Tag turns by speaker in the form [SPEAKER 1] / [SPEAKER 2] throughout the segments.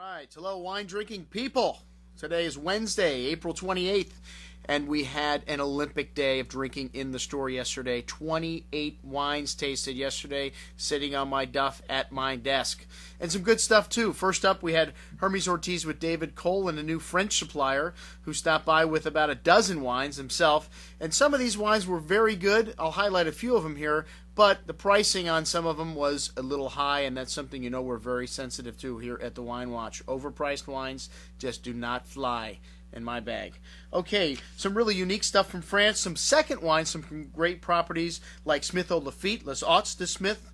[SPEAKER 1] right, hello wine drinking people. Today is Wednesday, April 28th, and we had an Olympic day of drinking in the store yesterday. 28 wines tasted yesterday, sitting on my duff at my desk. And some good stuff too. First up, we had Hermes Ortiz with David Cole and a new French supplier who stopped by with about a dozen wines himself. And some of these wines were very good. I'll highlight a few of them here. But the pricing on some of them was a little high, and that's something we're very sensitive to here at the Wine Watch. Overpriced wines just do not fly in my bag. Okay, some really unique stuff from France, some second wines, some great properties like Smith Eau Lafite, Les Hauts de Smith.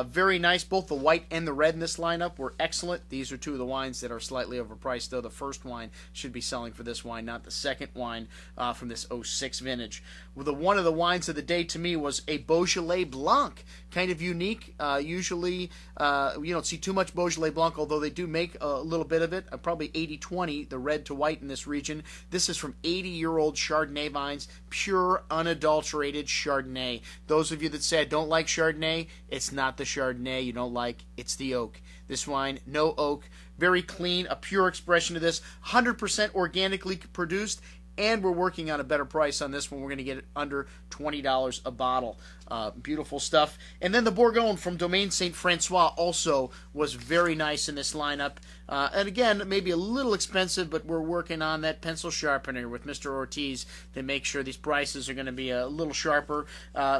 [SPEAKER 1] Very nice. Both the white and the red in this lineup were excellent. These are two of the wines that are slightly overpriced, though. The first wine should be selling for this wine, not the second wine from this 06 vintage. Well, one of the wines of the day to me was a Beaujolais Blanc. Kind of unique. Usually, you don't see too much Beaujolais Blanc, although they do make a little bit of it. Probably 80-20, the red to white in this region. This is from 80-year-old Chardonnay vines, pure, unadulterated Chardonnay. Those of you that say I don't like Chardonnay, it's not the Chardonnay you don't like, it's the oak. This wine, no oak, very clean, a pure expression of this, 100% organically produced, and we're working on a better price on this one. We're going to get it under $20 a bottle. Beautiful stuff. And then the Bourgogne from Domaine Saint Francois also was very nice in this lineup. And again, maybe a little expensive, but we're working on that pencil sharpener with Mr. Ortiz to make sure these prices are going to be a little sharper.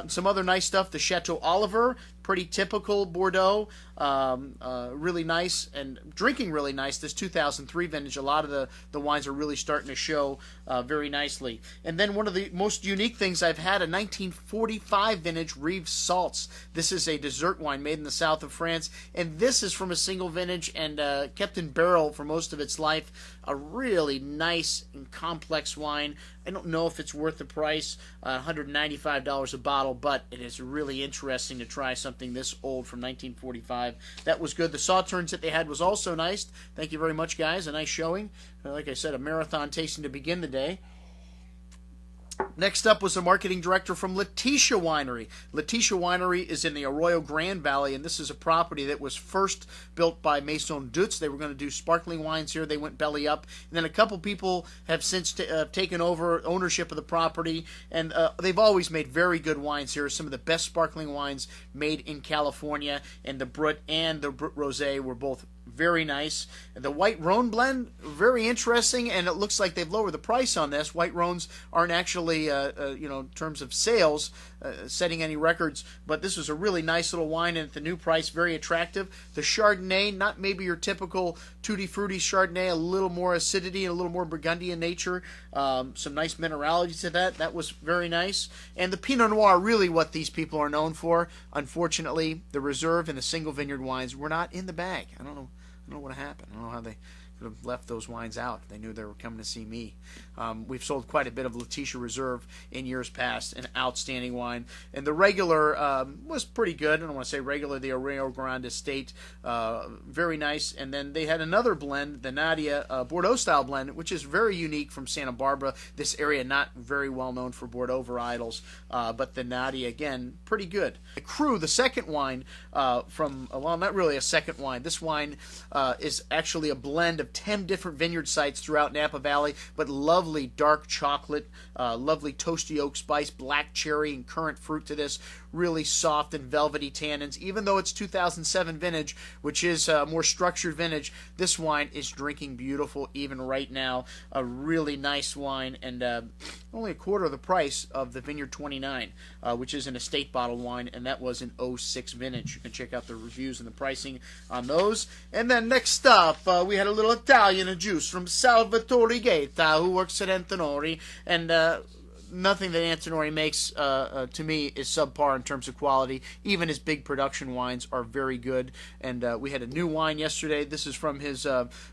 [SPEAKER 1] Some other nice stuff, the Chateau Oliver, pretty typical Bordeaux, really nice and drinking really nice. This 2003 vintage, a lot of the wines are really starting to show very nicely. And then one of the most unique things I've had, a 1945 vintage Rive Salts. This is a dessert wine made in the south of France, and this is from a single vintage and kept in barrel for most of its life. A really nice and complex wine. I don't know if it's worth the price, $195 a bottle, but it is really interesting to try something this old from 1945. That was good. The sauternes that they had was also nice. Thank you very much, guys. A nice showing. Like I said, a marathon tasting to begin the day. Next up was the marketing director from Laetitia Winery. Laetitia Winery is in the Arroyo Grande Valley, and this is a property that was first built by Maison Dutz. They were going to do sparkling wines here. They went belly up. And then a couple people have since taken over ownership of the property, and they've always made very good wines here. Some of the best sparkling wines made in California, and the Brut and the Brut Rosé were both very nice. The White Rhone blend, very interesting, and it looks like they've lowered the price on this. White Rhones aren't actually, in terms of sales, setting any records, but this was a really nice little wine, and at the new price, very attractive. The Chardonnay, not maybe your typical tutti frutti Chardonnay, a little more acidity and a little more Burgundy in nature. Some nice minerality to that. That was very nice. And the Pinot Noir, really what these people are known for. Unfortunately, the Reserve and the single vineyard wines were not in the bag. I don't know what happened. I don't know how they could have left those wines out. They knew they were coming to see me. We've sold quite a bit of Laetitia Reserve in years past, an outstanding wine. And the regular was pretty good. I don't want to say regular, the Arroyo Grande Estate, very nice. And then they had another blend, the Nadia Bordeaux-style blend, which is very unique from Santa Barbara. This area not very well known for Bordeaux varietals, but the Nadia, again, pretty good. The Cru, the second wine from, well, not really a second wine. This wine is actually a blend of 10 different vineyard sites throughout Napa Valley, but lovely dark chocolate, lovely toasty oak spice, black cherry, and currant fruit to this. Really soft and velvety tannins. Even though it's 2007 vintage, which is a more structured vintage, this wine is drinking beautiful even right now. A really nice wine, and only a quarter of the price of the Vineyard 29, which is an estate bottled wine, and that was an 06 vintage. You can check out the reviews and the pricing on those. And then next up, we had a little Italian juice from Salvatore Gaeta, who works at Antinori, and nothing that Antinori makes, to me, is subpar in terms of quality. Even his big production wines are very good. And we had a new wine yesterday. This is from his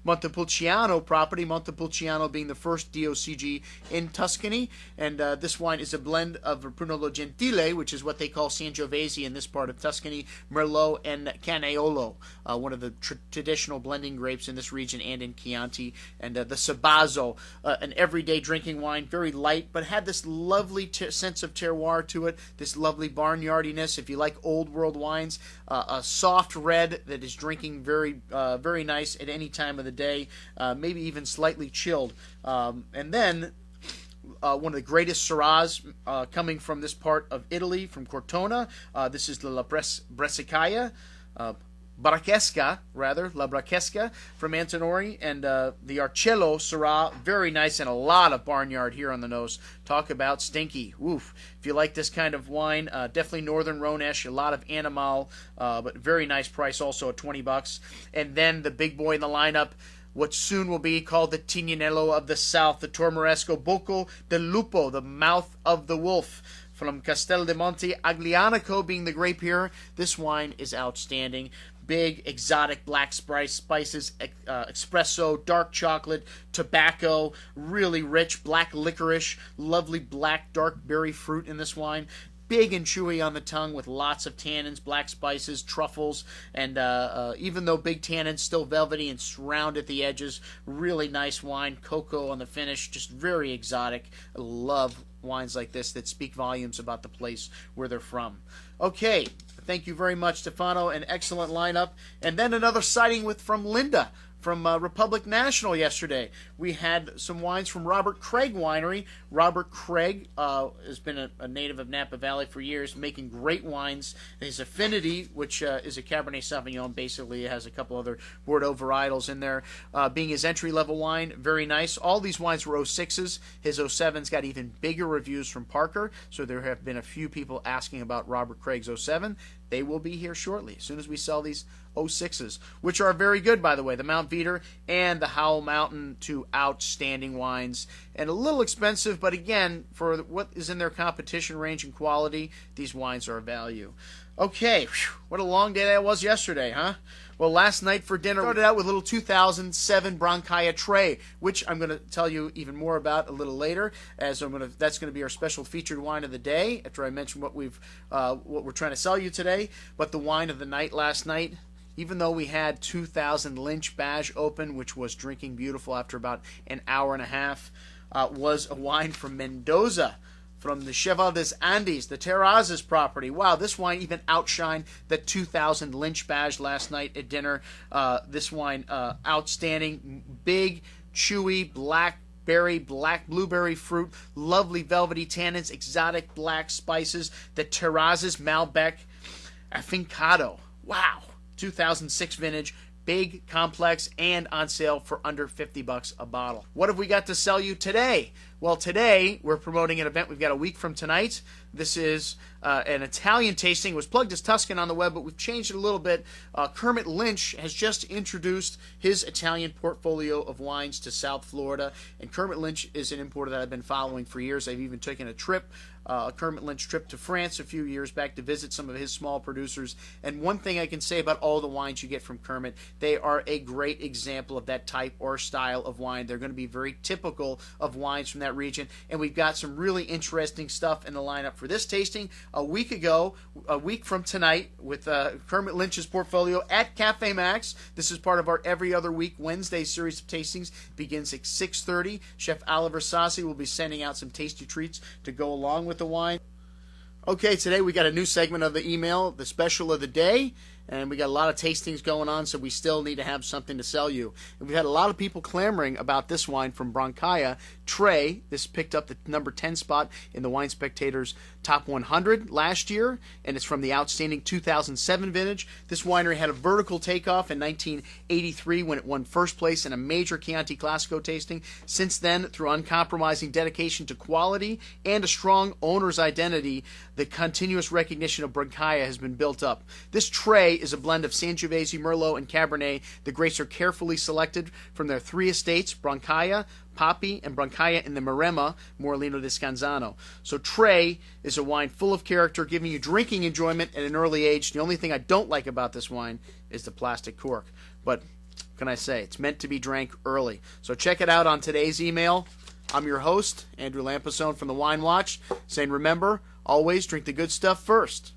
[SPEAKER 1] Montepulciano property, Montepulciano being the first DOCG in Tuscany. And this wine is a blend of Brunello Gentile, which is what they call Sangiovese in this part of Tuscany, Merlot, and Canaiolo, one of the traditional blending grapes in this region and in Chianti. And the Sabazzo, an everyday drinking wine, very light, but had this lovely sense of terroir to it, this lovely barnyardiness. If you like old world wines, a soft red that is drinking very nice at any time of the day, maybe even slightly chilled. And then one of the greatest Syrahs coming from this part of Italy, from Cortona. This is the La Brescicaia. La Brachesca from Antinori, and the Arcello Syrah, very nice, and a lot of barnyard here on the nose. Talk about stinky. Woof. If you like this kind of wine, definitely Northern Rhone-ish, a lot of animal, but very nice price also at $20. And then the big boy in the lineup, what soon will be called the Tignanello of the South, the Tormoresco Bocco del Lupo, the mouth of the wolf, from Castel de Monte Aglianico being the grape here. This wine is outstanding. Big, exotic black spices, espresso, dark chocolate, tobacco, really rich, black licorice, lovely black dark berry fruit in this wine. Big and chewy on the tongue with lots of tannins, black spices, truffles, and even though big tannins, still velvety and round at the edges. Really nice wine, cocoa on the finish, just very exotic. I love wines like this that speak volumes about the place where they're from. Okay, thank you very much, Stefano. An excellent lineup. And then another sighting from Linda from Republic National yesterday. We had some wines from Robert Craig Winery. Robert Craig has been a native of Napa Valley for years, making great wines. His Affinity, which is a Cabernet Sauvignon, basically has a couple other Bordeaux varietals in there, being his entry-level wine. Very nice. All these wines were 06s. His 07s got even bigger reviews from Parker, so there have been a few people asking about Robert Craig's 07. They will be here shortly, as soon as we sell these 06s, which are very good, by the way. The Mount Veeder and the Howell Mountain, two outstanding wines, and a little expensive, but again, for what is in their competition range and quality, these wines are a value. Okay, what a long day that was yesterday, huh? Well, last night for dinner, we started out with a little 2007 Brancaia Tre, which I'm going to tell you even more about a little later, as that's going to be our special featured wine of the day, after I mention what we're trying to sell you today. But the wine of the night last night, even though we had 2000 Lynch Badge open, which was drinking beautiful after about an hour and a half, was a wine from Mendoza, from the Cheval des Andes, the Terrazas property. Wow, this wine even outshined the 2000 Lynch Badge last night at dinner. This wine, outstanding, big, chewy, black blueberry fruit, lovely velvety tannins, exotic black spices, the Terrazas Malbec Afincado. Wow, 2006 vintage, big, complex, and on sale for under $50 a bottle. What have we got to sell you today? Well, today we're promoting an event we've got a week from tonight. This is an Italian tasting. It was plugged as Tuscan on the web, but we've changed it a little bit. Kermit Lynch has just introduced his Italian portfolio of wines to South Florida, and Kermit Lynch is an importer that I've been following for years. I've even taken a Kermit Lynch trip to France a few years back to visit some of his small producers. And one thing I can say about all the wines you get from Kermit, they are a great example of that type or style of wine. They're going to be very typical of wines from that region, and we've got some really interesting stuff in the lineup for this tasting. A week from tonight, with Kermit Lynch's portfolio at Cafe Maxx. This is part of our every other week Wednesday series of tastings. It begins at 6:30. Chef Oliver Saucy will be sending out some tasty treats to go along with the wine. Okay, today we got a new segment of the email, the special of the day, and we got a lot of tastings going on, so we still need to have something to sell you. And we've had a lot of people clamoring about this wine from Brancaia Tre. This picked up the number 10 spot in the Wine Spectator's Top 100 last year, and it's from the outstanding 2007 vintage. This winery had a vertical takeoff in 1983 when it won first place in a major Chianti Classico tasting. Since then, through uncompromising dedication to quality and a strong owner's identity, the continuous recognition of Brancaia has been built up. This Tre is a blend of Sangiovese, Merlot, and Cabernet. The grapes are carefully selected from their three estates, Brancaia, Papi, and Brancaia in the Maremma, Morellino di Scanzano. So Tre is a wine full of character, giving you drinking enjoyment at an early age. The only thing I don't like about this wine is the plastic cork. But what can I say? It's meant to be drank early. So check it out on today's email. I'm your host, Andrew Lampasone from the Wine Watch, saying remember, always drink the good stuff first.